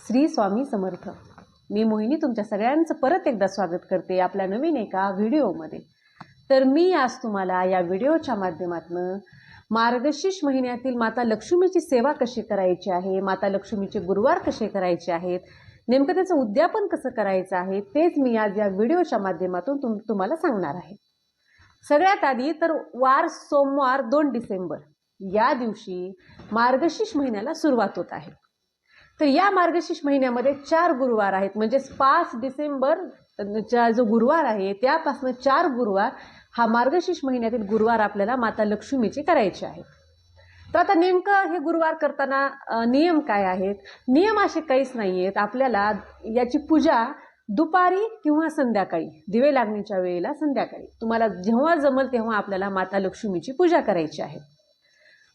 श्री स्वामी समर्थ. मी मोहिनी तुमच्या सगळ्यांचं परत एकदा स्वागत करते आपल्या नवीन एका व्हिडिओमध्ये. तर मी आज तुम्हाला या व्हिडिओच्या माध्यमातून मार्गशीर्ष महिन्यातील माता लक्ष्मीची सेवा कशी करायची आहे, माता लक्ष्मीचे गुरुवार कसे करायचे आहेत, नेमकं त्याचं उद्यापन कसं करायचं आहे तेच मी आज या व्हिडिओच्या माध्यमातून तुम्हाला सांगणार आहे. सगळ्यात आधी तर वार सोमवार 2 डिसेंबर या दिवशी मार्गशीर्ष महिन्याला सुरुवात होत आहे. तर या मार्गशीर्ष महिन्यामध्ये 4 गुरुवार आहेत, म्हणजे 5 डिसेंबरचा जो गुरुवार आहे त्यापासून 4 गुरुवार हा मार्गशीर्ष महिन्यातील गुरुवार आपल्याला माता लक्ष्मीचे करायचे आहेत. तर आता नेमकं हे गुरुवार करताना नियम काय आहेत? नियम असे काहीच नाही आहेत. आपल्याला याची पूजा दुपारी किंवा संध्याकाळी, दिवे लागण्याच्या वेळेला संध्याकाळी तुम्हाला जेव्हा जमल तेव्हा आपल्याला माता लक्ष्मीची पूजा करायची आहे.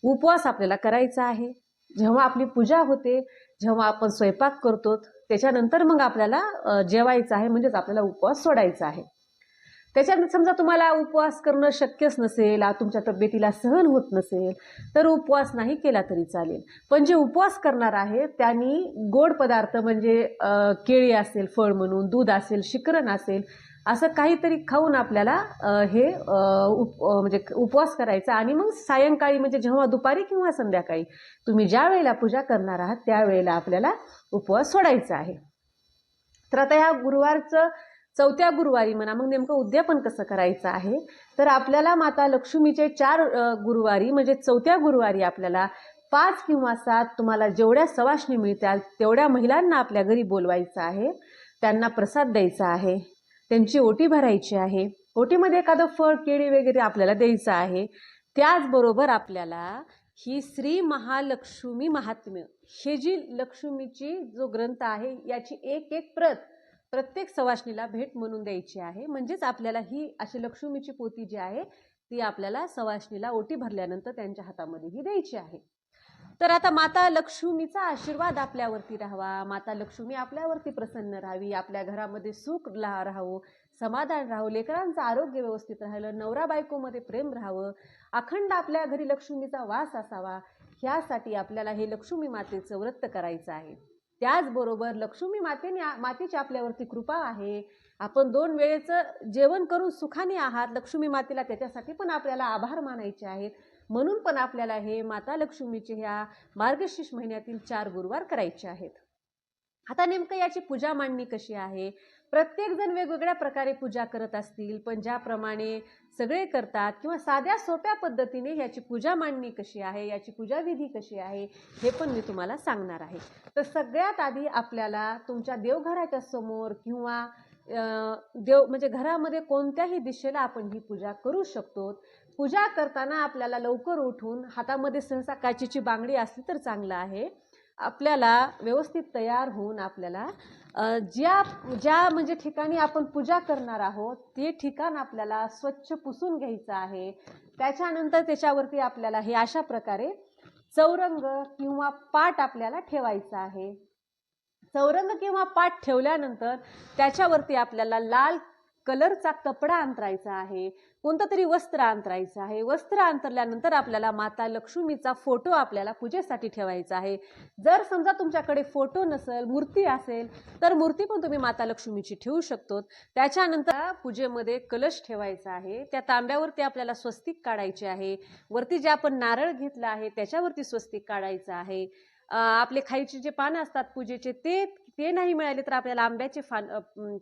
उपवास आपल्याला करायचा आहे. जेव्हा आपली पूजा होते, जेव्हा आपण स्वयंपाक करतो त्याच्यानंतर मग आपल्याला जेवायचं आहे, म्हणजेच आपल्याला उपवास सोडायचा आहे. त्याच्यानंतर समजा तुम्हाला उपवास करणं शक्यच नसेल, तुमच्या तब्येतीला सहन होत नसेल तर उपवास नाही केला तरी चालेल. पण जे उपवास करणार आहे त्यांनी गोड पदार्थ म्हणजे केळी असेल, फळ म्हणून दूध असेल, शिकरण असेल, असं काहीतरी खाऊन आपल्याला हे म्हणजे उपवास करायचा. आणि मग सायंकाळी म्हणजे जेव्हा दुपारी किंवा संध्याकाळी तुम्ही ज्या वेळेला पूजा करणार आहात त्यावेळेला आपल्याला उपवास सोडायचा आहे. तर आता ह्या गुरुवारचं 4थ्या गुरुवारी म्हणा, मग नेमकं उद्यापन कसं करायचं आहे? तर आपल्याला माता लक्ष्मीचे 4 गुरुवारी म्हणजे 4थ्या गुरुवारी आपल्याला 5 किंवा 7 तुम्हाला जेवढ्या सवाष्णी मिळतात तेवढ्या महिलांना आपल्या घरी बोलवायचं आहे. त्यांना प्रसाद द्यायचा आहे, त्यांची ओटी भरायची आहे. ओटीमध्ये एखादं फळ, केळी वगैरे आपल्याला द्यायचं आहे. त्याचबरोबर आपल्याला ही श्री महालक्ष्मी महात्म्य, हे जी लक्ष्मीची जो ग्रंथ आहे याची एक प्रत प्रत्येक सवाष्णीला भेट म्हणून द्यायची आहे. म्हणजेच आपल्याला ही अशी लक्ष्मीची पोथी जी आहे ती आपल्याला सवाष्णीला ओटी भरल्यानंतर त्यांच्या हातामध्येही द्यायची आहे. तर आता माता लक्ष्मीचा आशीर्वाद आपल्यावरती राहावा, माता लक्ष्मी आपल्यावरती प्रसन्न राहावी, आपल्या घरामध्ये सुख राहावं, समाधान राहावं, लेकरांचं आरोग्य व्यवस्थित राहिलं, नवरा बायकोमध्ये प्रेम राहावं, अखंड आपल्या घरी लक्ष्मीचा वास असावा, ह्यासाठी आपल्याला हे लक्ष्मी मातेचं व्रत करायचं आहे. त्याचबरोबर लक्ष्मी मातेची आपल्यावरती कृपा आहे. आपण 2 वेळेचं जेवण करून सुखाने आहात, लक्ष्मी मातेला त्याच्यासाठी पण आपल्याला आभार मानायचे आहेत. म्हणून पण आपल्याला हे माता लक्ष्मीचे ह्या मार्गशीर्ष महिन्यातील 4 गुरुवार करायचे आहेत. आता नेमकं याची पूजा मांडणी कशी आहे? प्रत्येक जण वेगवेगळ्या प्रकारे पूजा करत असतील, पण ज्याप्रमाणे सगळे करतात किंवा साध्या सोप्या पद्धतीने याची पूजा मांडणी कशी आहे, याची पूजाविधी कशी आहे, हे पण मी तुम्हाला सांगणार आहे. तर सगळ्यात आधी आपल्याला तुमच्या देवघराच्या समोर किंवा म्हणजे घरामध्ये कोणत्याही दिशेला आपण ही पूजा करू शकतो. पूजा करताना आपल्याला लवकर उठून, हातामध्ये सहसा काचेची बांगडी असली तर चांगलं आहे, आपल्याला व्यवस्थित तयार होऊन आपल्याला ज्या म्हणजे ठिकाणी आपण पूजा करणार आहोत ते ठिकाण आपल्याला स्वच्छ पुसून घ्यायचं आहे. त्याच्यानंतर त्याच्यावरती आपल्याला हे अशा प्रकारे चौरंग किंवा पाट आपल्याला ठेवायचा आहे. चौरंग किंवा पाट ठेवल्यानंतर त्याच्यावरती आपल्याला लाल कलरचा कपडा अंतरायचा आहे, कोणतं तरी वस्त्र अंतरायचं आहे. वस्त्र अंतरल्यानंतर आपल्याला माता लक्ष्मीचा फोटो आपल्याला पूजेसाठी ठेवायचा आहे. जर समजा तुमच्याकडे फोटो नसेल, मूर्ती असेल तर मूर्ती पण तुम्ही माता लक्ष्मीची ठेवू शकतो. त्याच्यानंतर पूजेमध्ये कलश ठेवायचा आहे. त्या तांब्यावरती आपल्याला स्वस्तिक काढायचे आहे. वरती जे आपण नारळ घेतला आहे त्याच्यावरती स्वस्तिक काढायचं आहे. आपले खायचे जे पानं असतात पूजेचे ते नाही मिळाले तर आपल्याला आंब्याचे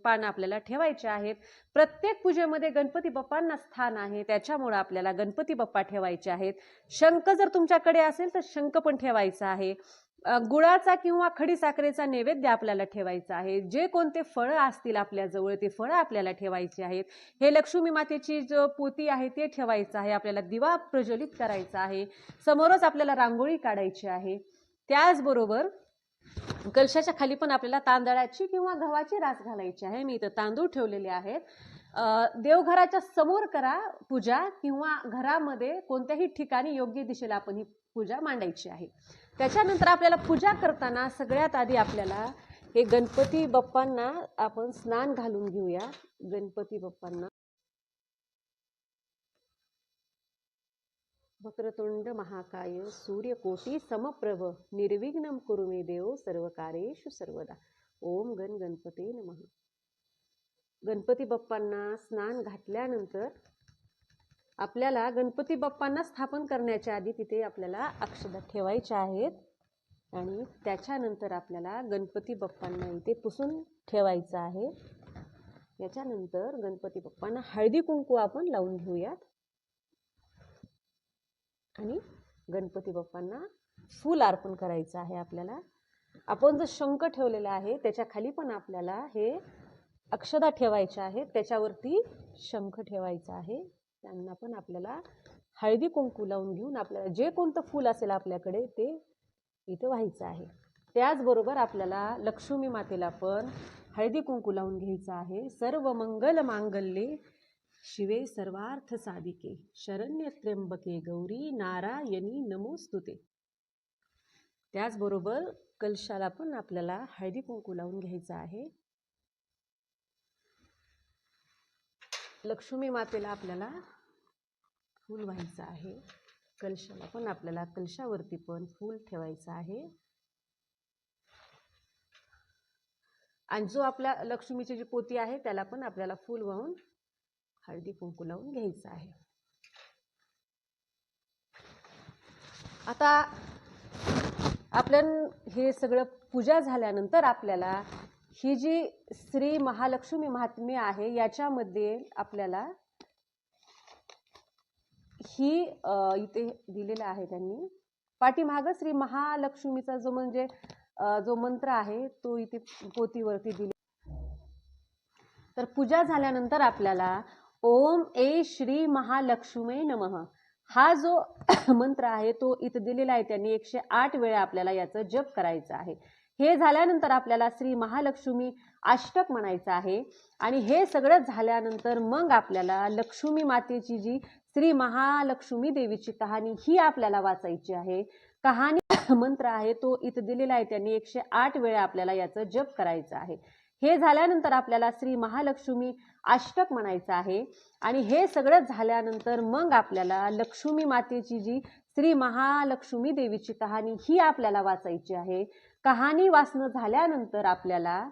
पान आपल्याला ठेवायचे आहेत. प्रत्येक पूजेमध्ये गणपती बाप्पांना स्थान आहे, त्याच्यामुळे आपल्याला गणपती बाप्पा ठेवायचे आहेत. शंख जर तुमच्याकडे असेल तर शंख पण ठेवायचा आहे. गुळाचा किंवा खडीसाखरेचा नैवेद्य आपल्याला ठेवायचा आहे. जे कोणते फळं असतील आपल्याजवळ ते फळं आपल्याला ठेवायचे आहेत. हे लक्ष्मी मातेची जो पोथी आहे ते ठेवायचं आहे. आपल्याला दिवा प्रज्वलित करायचा आहे. समोरच आपल्याला रांगोळी काढायची आहे. त्याचबरोबर कलशाच्या खाली पण आपल्याला तांदळाची किंवा गव्हाची रास घालायची आहे. मी इथं तांदूळ ठेवलेले आहेत. देवघराच्या समोर करा पूजा किंवा घरामध्ये कोणत्याही ठिकाणी योग्य दिशेला आपण ही पूजा मांडायची आहे. त्याच्यानंतर आपल्याला पूजा करताना सगळ्यात आधी आपल्याला हे गणपती बाप्पांना आपण स्नान घालून घेऊया. गणपती बाप्पांना वक्रतुंड महाकाय सूर्यकोटी समप्रभ निर्विघ्नं कुरु मे देव सर्वकार्येषु सर्वदा. ओम गण गणपती नमः. गणपती बाप्पांना स्नान घातल्यानंतर आपल्याला गणपती बाप्पांना स्थापन करण्याच्या आधी तिथे आपल्याला अक्षता ठेवायच्या आहेत आणि त्याच्यानंतर आपल्याला गणपती बाप्पांना इथे पुसून ठेवायचं आहे. याच्यानंतर गणपती बाप्पांना हळदी कुंकू आपण लावून घेऊयात आणि गणपती बाप्पांना फूल अर्पण करायचं आहे. आपल्याला आपण जो शंख ठेवलेला आहे त्याच्या खाली पण आपल्याला हे अक्षता ठेवायच्या आहेत, त्याच्यावरती शंख ठेवायचा आहे. त्यांना पण आपल्याला हळदी कुंकू लावून घेऊन आपल्याला जे कोणतं फूल असेल आपल्याकडे ते इथं व्हायचं आहे. त्याचबरोबर आपल्याला लक्ष्मी मातेला पण हळदी कुंकू लावून घ्यायचं आहे. सर्व मंगल मांगल्ये शिवे सर्वार्थ साधिके शरण्य त्र्यंबके गौरी नारायणी नमोस्तुते. त्याचबरोबर कलशाला पण आपल्याला हळदी कुंकू लावून घ्यायचं आहे. लक्ष्मी मातेला आपल्याला फूल व्हायचं आहे. कलशाला पण आपल्याला कलशावरती पण फूल ठेवायचं आहे. आणि जो आपल्या लक्ष्मीची जी पोती आहे त्याला पण आपल्याला फूल वाहून हळदी कुंकू लावून घ्यायचं आहे. आता आपल्या हे सगळं पूजा झाल्यानंतर आपल्याला ही जी श्री महालक्ष्मी महात्म्य आहे याच्यामध्ये आपल्याला ही इथे दिलेलं आहे त्यांनी पाठीमागं श्री महालक्ष्मीचा जो म्हणजे जो मंत्र आहे तो इथे पोतीवरती दिले. तर पूजा झाल्यानंतर आपल्याला ओम ए श्री महालक्ष्मी नमः हा जो मंत्र आहे तो इथे दिलेला आहे त्यांनी 108 वेळा आपल्याला याचं जप करायचं आहे. हे झाल्यानंतर आपल्याला श्री महालक्ष्मी अष्टक म्हणायचं आहे. आणि हे सगळं झाल्यानंतर मग आपल्याला लक्ष्मी मातेची जी श्री महालक्ष्मी देवीची कहाणी ही आपल्याला वाचायची आहे. कहाणी मंत्र आहे तो इथे दिलेला आहे त्यांनी 108 वेळा आपल्याला याचं जप करायचं आहे. हे झाल्यानंतर आपल्याला श्री महालक्ष्मी अष्टक म्हणायचं आहे. आणि हे सगळं झाल्यानंतर मग आपल्याला लक्ष्मी मातेची जी श्री महालक्ष्मी देवीची कहाणी ही आपल्याला वाचायची आहे. कहाणी वाचणं झाल्यानंतर आपल्याला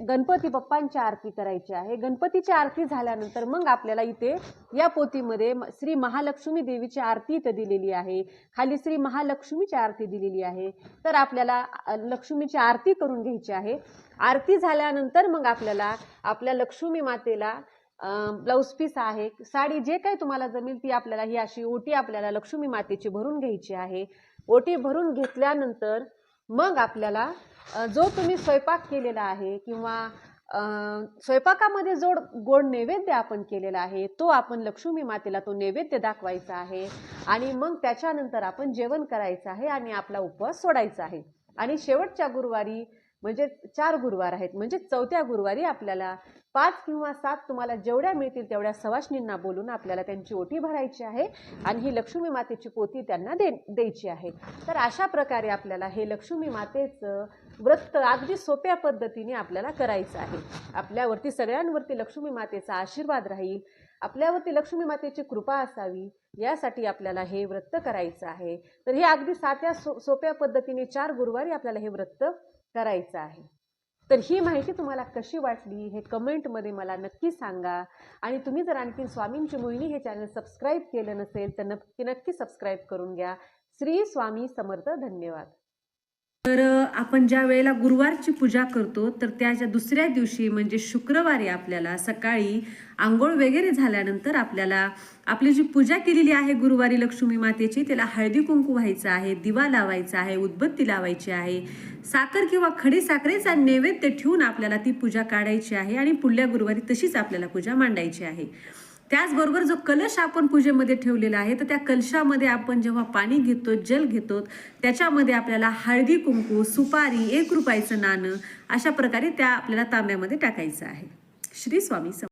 गणपती बाप्पांची आरती करायची आहे. गणपतीची आरती झाल्यानंतर मग आपल्याला इथे या पोतीमध्ये श्री महालक्ष्मी देवीची आरती इथं दिलेली आहे. खाली श्री महालक्ष्मीची आरती दिलेली आहे. तर आपल्याला लक्ष्मीची आरती करून घ्यायची आहे. आरती झाल्यानंतर मग आपल्याला आपल्या लक्ष्मी मातेला ब्लाऊज पीस आहे, साडी जे काही तुम्हाला जमेल ती आपल्याला ही अशी ओटी आपल्याला लक्ष्मी मातेची भरून घ्यायची आहे. ओटी भरून घेतल्यानंतर मग आपल्याला जो तुम्ही स्वयंपाक केलेला आहे किंवा स्वयंपाकामध्ये जो गोड नैवेद्य आपण केलेला आहे तो आपण लक्ष्मी मातेला तो नैवेद्य दाखवायचा आहे. आणि मग त्याच्यानंतर आपण जेवण करायचं आहे आणि आपला उपवास सोडायचा आहे. आणि शेवटच्या गुरुवारी म्हणजे 4 गुरुवार आहेत म्हणजे चौथ्या गुरुवारी आपल्याला 5 किंवा 7 तुम्हाला जेवढ्या मिळतील तेवढ्या सवाष्णींना बोलून आपल्याला त्यांची ओटी भरायची आहे आणि ही लक्ष्मी मातेची पोती त्यांना द्यायची आहे. तर अशा प्रकारे आपल्याला हे लक्ष्मी मातेचं व्रत अगदी सोप्या पद्धतीने आपल्याला करायचं आहे. आपल्यावरती सगळ्यांवरती लक्ष्मी मातेचा आशीर्वाद राहील, आपल्यावरती लक्ष्मी मातेची कृपा असावी यासाठी आपल्याला हे व्रत करायचं आहे. तर हे अगदी साध्या सोप्या पद्धतीने 4 गुरुवारी आपल्याला हे व्रत करायचं आहे. तर ही माहिती तुम्हाला कशी वाटली हे कमेंटमध्ये मला नक्की सांगा. आणि तुम्ही जर आणखी स्वामींची मोहिनी हे चॅनल सबस्क्राईब केलं नसेल तर नक्की सबस्क्राईब करून घ्या. श्री स्वामी समर्थ. धन्यवाद. तर आपण ज्या वेळेला गुरुवारची पूजा करतो तर त्याच्या दुसऱ्या दिवशी म्हणजे शुक्रवारी आपल्याला सकाळी आंघोळ वगैरे झाल्यानंतर आपल्याला आपली जी पूजा केलेली आहे गुरुवारी लक्ष्मी मातेची त्याला हळदी कुंकू व्हायचं आहे, दिवा लावायचा आहे, उदबत्ती लावायची आहे, साखर किंवा खडी साखरेचा नैवेद्य ठेवून आपल्याला ती पूजा काढायची आहे आणि पुढल्या गुरुवारी तशीच आपल्याला पूजा मांडायची आहे. त्याचबरोबर जो कलश आपण पूजेमध्ये ठेवलेला आहे तर त्या कलशामध्ये आपण जेव्हा पाणी घेतो, जल घेतो, त्याच्यामध्ये आपल्याला हळदी कुंकू, सुपारी, 1 रुपयाचं नाणं अशा प्रकारे त्या आपल्याला तांब्यामध्ये टाकायचं आहे. श्री स्वामी